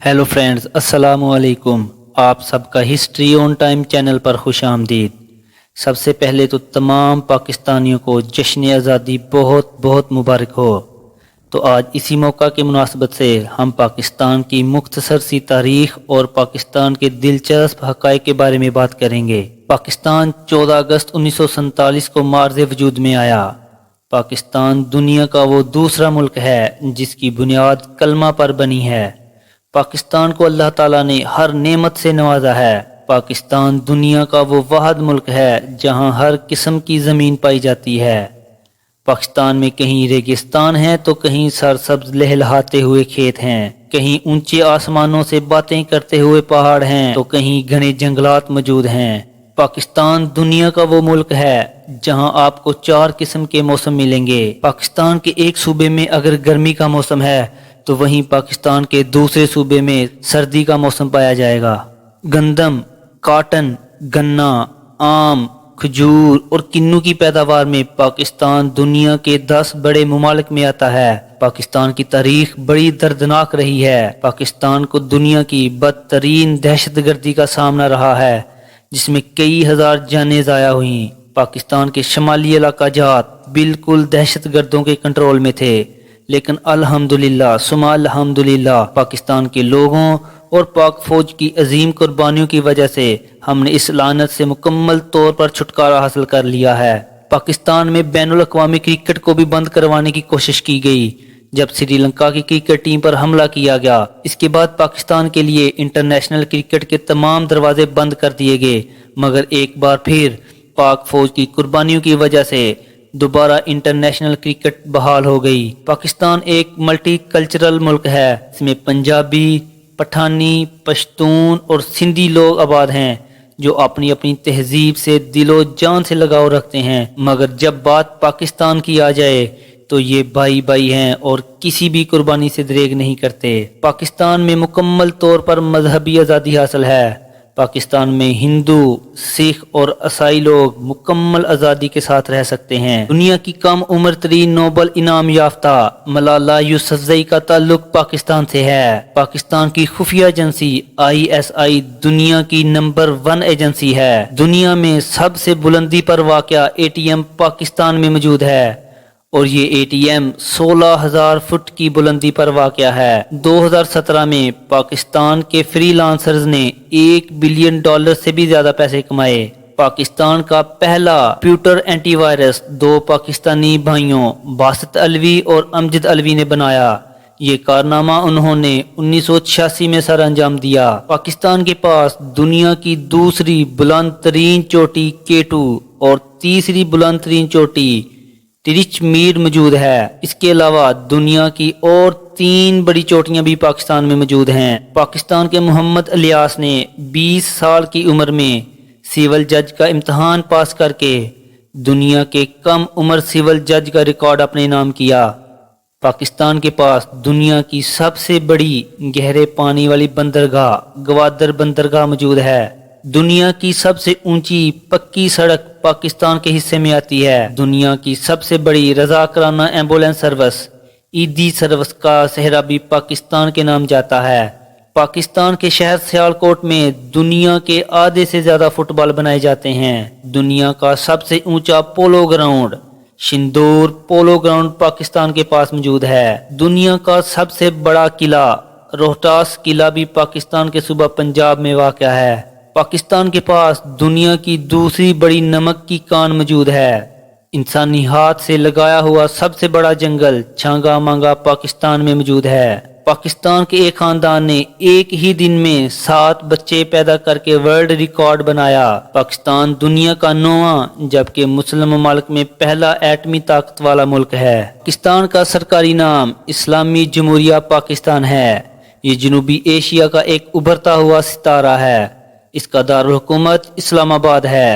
Hello friends, अस्सलाम वालेकुम। आप सबका हिस्ट्री ऑन टाइम चैनल पर खुश आमदीद। सबसे पहले तो तमाम पाकिस्तानियों को जश्न आज़ादी बहुत बहुत मुबारक हो। तो आज इसी मौका के मुनासबत से हम पाकिस्तान की मुख्तसर सी तारीख और पाकिस्तान के दिलचस्प हक़ाइक़ के बारे में बात करेंगे। पाकिस्तान 14 अगस्त 1947 को मार्ज़ वजूद में आया। पाकिस्तान दुनिया का वो दूसरा मुल्क है जिसकी बुनियाद कलमा पर बनी है। पाकिस्तान को अल्लाह ताला ने हर नेमत से नवाजा है। पाकिस्तान दुनिया का वो वाहिद मुल्क है जहां हर किस्म की ज़मीन पाई जाती है। पाकिस्तान में कहीं रेगिस्तान है तो कहीं सरसब्ज लहलहाते हुए खेत हैं, कहीं ऊंचे आसमानों से बातें करते हुए पहाड़ हैं तो कहीं घने जंगलात मौजूद हैं। पाकिस्तान दुनिया का वो मुल्क है जहां आपको 4 किस्म के मौसम मिलेंगे। पाकिस्तान के एक सूबे में अगर गर्मी का मौसम है तो वहीं पाकिस्तान के दूसरे सूबे में सर्दी का मौसम पाया जाएगा। गंदम, काटन, गन्ना, आम, खजूर और किन्नू की पैदावार में पाकिस्तान दुनिया के 10 बड़े मुमालिक में आता है। पाकिस्तान की तारीख बड़ी दर्दनाक रही है। पाकिस्तान को दुनिया की बदतरीन दहशतगर्दी का सामना रहा है जिसमें कई हजार जानें ज़ाया हुई। पाकिस्तान के शमाली इलाका जात बिल्कुल दहशतगर्दों के कंट्रोल में थे, लेकिन अल्हम्दुलिल्लाह सुमा अल्हम्दुलिल्लाह पाकिस्तान के लोगों और पाक फौज की अजीम कुर्बानियों की वजह से हमने इस लानत से मुकम्मल तौर पर छुटकारा हासिल कर लिया है। पाकिस्तान में बैनुल अक़वामी क्रिकेट को भी बंद करवाने की कोशिश की गई जब श्रीलंका की क्रिकेट टीम पर हमला किया गया। इसके बाद पाकिस्तान के लिए इंटरनेशनल क्रिकेट के तमाम दरवाजे बंद कर दिए गए, मगर एक बार फिर पाक फौज की कुर्बानियों की वजह से दोबारा इंटरनेशनल क्रिकेट बहाल हो गई। पाकिस्तान एक मल्टी कल्चरल मुल्क है। इसमें पंजाबी, पठानी, पश्तून और सिंधी लोग आबाद हैं जो अपनी अपनी तहजीब से दिलो जान से लगाव रखते हैं, मगर जब बात पाकिस्तान की आ जाए तो ये भाई भाई हैं और किसी भी कुर्बानी से दरेग नहीं करते। पाकिस्तान में मुकम्मल तौर पर मजहबी आज़ादी हासिल है। पाकिस्तान में हिंदू, सिख और ईसाई लोग मुकम्मल आज़ादी के साथ रह सकते हैं। दुनिया की कम उम्र तरीन नोबल इनाम याफ्ता मलाला यूसुफजई का ताल्लुक पाकिस्तान से है। पाकिस्तान की खुफिया एजेंसी ISI दुनिया की नंबर 1 एजेंसी है। दुनिया में सबसे बुलंदी पर वाक़या ATM पाकिस्तान में मौजूद है और ये ATM 16,000 फुट की बुलंदी पर वाक़या है। 2017 में पाकिस्तान के फ्रीलांसर्स ने $1 बिलियन से भी ज्यादा पैसे कमाए। पाकिस्तान का पहला कंप्यूटर एंटीवायरस 2 पाकिस्तानी भाइयों बासित अलवी और अमजद अलवी ने बनाया। ये कारनामा उन्होंने 1986 में सर अंजाम दिया। पाकिस्तान के पास दुनिया की दूसरी बुलंद तरीन चोटी K2 और तीसरी बुलंद तरीन चोटी तिरिचमीर मौजूद है। इसके अलावा दुनिया की और 3 बड़ी चोटियां भी पाकिस्तान में मौजूद हैं। पाकिस्तान के मोहम्मद इलियास ने 20 साल की उम्र में सिविल जज का इम्तहान पास करके दुनिया के कम उम्र सिविल जज का रिकॉर्ड अपने नाम किया। पाकिस्तान के पास दुनिया की सबसे बड़ी गहरे पानी वाली बंदरगाह गवादर बंदरगाह मौजूद है। दुनिया की सबसे ऊंची पक्की सड़क पाकिस्तान के हिस्से में आती है। दुनिया की सबसे बड़ी रज़ाकाराना एम्बुलेंस सर्विस ईदी सर्विस का सहरा भी पाकिस्तान के नाम जाता है। पाकिस्तान के शहर सियालकोट में दुनिया के आधे से ज्यादा फुटबॉल बनाए जाते हैं। दुनिया का सबसे ऊंचा polo ground Shandur polo ground Pakistan के पास मौजूद है। दुनिया का सबसे बड़ा किला रोहतास किला भी पाकिस्तान के सूबा पंजाब में वाक़या है। पाकिस्तान के पास दुनिया की दूसरी बड़ी नमक की कान मौजूद है। इंसानी हाथ से लगाया हुआ सबसे बड़ा जंगल छांगा मांगा पाकिस्तान में मौजूद है। पाकिस्तान के एक खानदान ने एक ही दिन में 7 बच्चे पैदा करके वर्ल्ड रिकॉर्ड बनाया। पाकिस्तान दुनिया का 9वां जबकि मुस्लिम ममालिक में पहला एटमी ताकत वाला मुल्क है। पाकिस्तान का सरकारी नाम इस्लामी जमहूरिया पाकिस्तान है। ये जनूबी एशिया का एक उभरता हुआ सितारा है। इसका दारुल हुकूमत इस्लामाबाद है।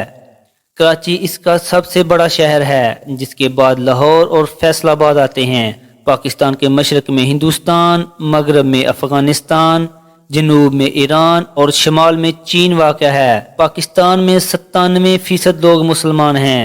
कराची इसका सबसे बड़ा शहर है जिसके बाद लाहौर और फैसलाबाद आते हैं। पाकिस्तान के मशरक में हिंदुस्तान, मगरब में अफगानिस्तान, जनूब में ईरान और शमाल में चीन वाक़या है। पाकिस्तान में 97% लोग मुसलमान हैं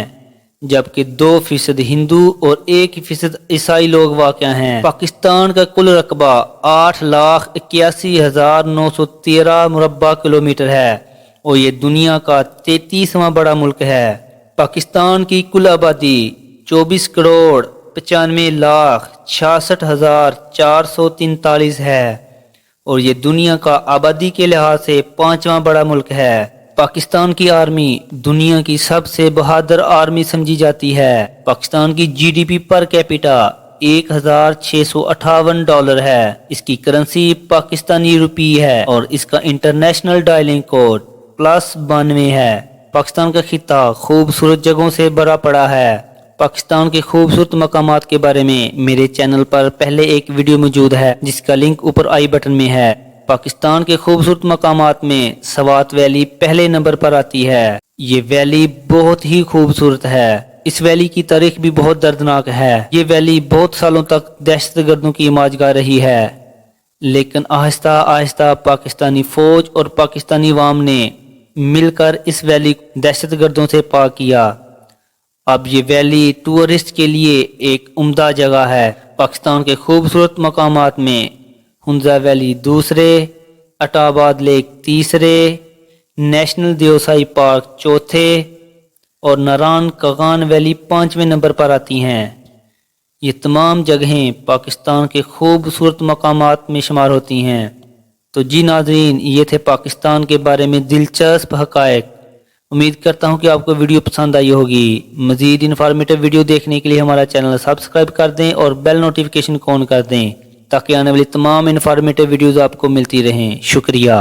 جبکہ 2% ہندو اور 1% عیسائی لوگ واقع ہیں۔ پاکستان کا کل رقبہ 8,81,913 مربع کلومیٹر ہے اور یہ دنیا کا 33واں بڑا ملک ہے۔ پاکستان کی کل آبادی 24,66,66,443 ہے اور یہ دنیا کا آبادی کے لحاظ سے 5واں بڑا ملک ہے۔ پاکستان کی آرمی دنیا کی سب سے بہادر آرمی سمجھی جاتی ہے۔ پاکستان کی G D P per capita $1,658 ہے۔ اس کی کرنسی پاکستانی روپی ہے اور اس کا انٹرنیشنل ڈائلنگ کوڈ +92 ہے۔ پاکستان کا خطہ خوبصورت جگہوں سے بھرا پڑا ہے۔ پاکستان کے خوبصورت مقامات کے بارے میں میرے چینل پر پہلے ایک ویڈیو موجود ہے جس کا لنک اوپر آئی بٹن میں ہے۔ پاکستان کے خوبصورت مقامات میں سوات ویلی پہلے نمبر پر آتی ہے۔ یہ ویلی بہت ہی خوبصورت ہے۔ اس ویلی کی تاریخ بھی بہت دردناک ہے۔ یہ ویلی بہت سالوں تک دہشت گردوں کی ماجگاہ رہی ہے، لیکن آہستہ آہستہ پاکستانی فوج اور پاکستانی عوام نے مل کر اس ویلی کو دہشت گردوں سے پاک کیا۔ اب یہ ویلی ٹورسٹ کے لیے ایک عمدہ جگہ ہے۔ پاکستان کے خوبصورت مقامات میں ہنزا ویلی دوسرے، اٹا آباد لیک تیسرے، نیشنل دیوسائی پارک چوتھے اور ناران کغان ویلی 5ویں نمبر پر آتی ہیں۔ یہ تمام جگہیں پاکستان کے خوبصورت مقامات میں شمار ہوتی ہیں۔ تو جی ناظرین، یہ تھے پاکستان کے بارے میں دلچسپ حقائق۔ امید کرتا ہوں کہ آپ کو ویڈیو پسند آئی ہوگی۔ مزید انفارمیٹیو ویڈیو دیکھنے کے لیے ہمارا چینل سبسکرائب کر دیں اور بیل نوٹیفیکیشن کو آن کر دیں تاکہ آنے والی تمام انفارمیٹیو ویڈیوز آپ کو ملتی رہیں۔ شکریہ۔